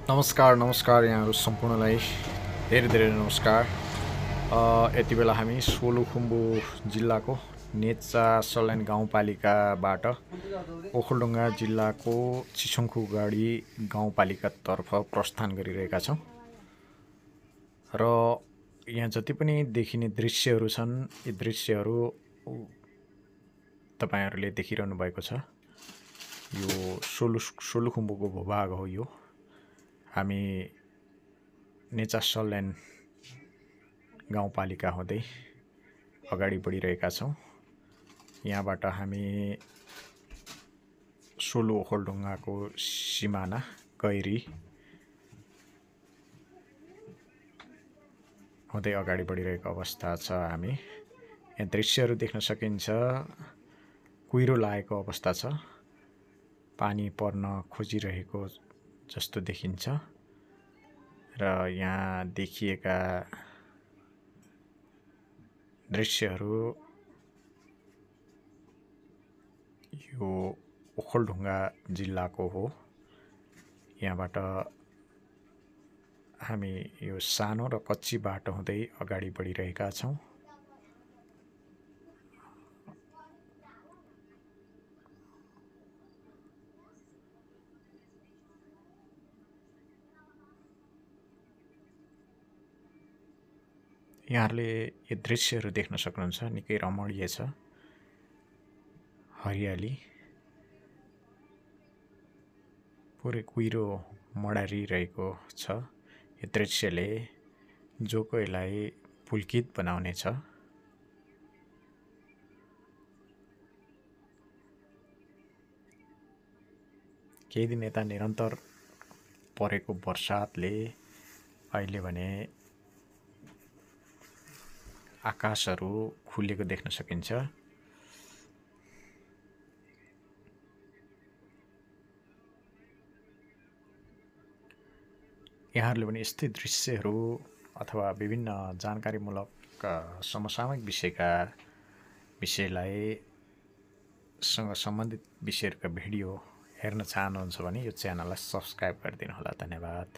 नमस्कार नमस्कार यहाँहरू सम्पूर्णलाई धेरै धेरै नमस्कार। यति बेला हामी सोलुखुम्बु जिल्लाको नेचा सल्यान गाउँपालिकाबाट ओखलढुङ्गा जिल्लाको चिसोङखुगाडी गाउँपालिकातर्फ प्रस्थान गरिरहेका छौँ र यहाँ जति पनि देखिने दृश्यहरू छन् यी दृश्यहरू तपाईँहरूले देखिरहनु भएको छ। यो सोलुखुम्बुको भूभाग हो। यो हामी नेचा सल्यान गाउँपालिका हुँदै अगाडि बढिरहेका छौँ। यहाँबाट हामी सोलु ओखलढुङ्गाको सिमाना कैरी हुँदै अगाडि बढिरहेको अवस्था छ। हामी यहाँ दृश्यहरू देख्न सकिन्छ। कुहिरो लागेको अवस्था छ। पानी पर्न खोजिरहेको जस्तो देखिन्छ र यहाँ देखिएका दृश्यहरू यो ओखलढुङ्गा जिल्लाको हो। यहाँबाट हामी यो सानो र कच्ची बाटो हुँदै अगाडि बढिरहेका छौँ। यहाँहरूले यो दृश्यहरू देख्न सक्नुहुन्छ। निकै रमणीय छ। हरियाली पुरै कुहिरो मडारिरहेको छ। यो दृश्यले जो कोहीलाई पुलकित बनाउने छ। केही दिन यता निरन्तर परेको वर्षातले अहिले भने आकाशहरू खुलेको देख्न सकिन्छ। यहाँहरूले पनि यस्तै दृश्यहरू अथवा विभिन्न जानकारीमूलक समसामयिक विषयलाई सँग सम्बन्धित विषयहरूका भिडियो हेर्न चाहनुहुन्छ भने यो च्यानललाई सब्स्क्राइब गरिदिनु होला। धन्यवाद।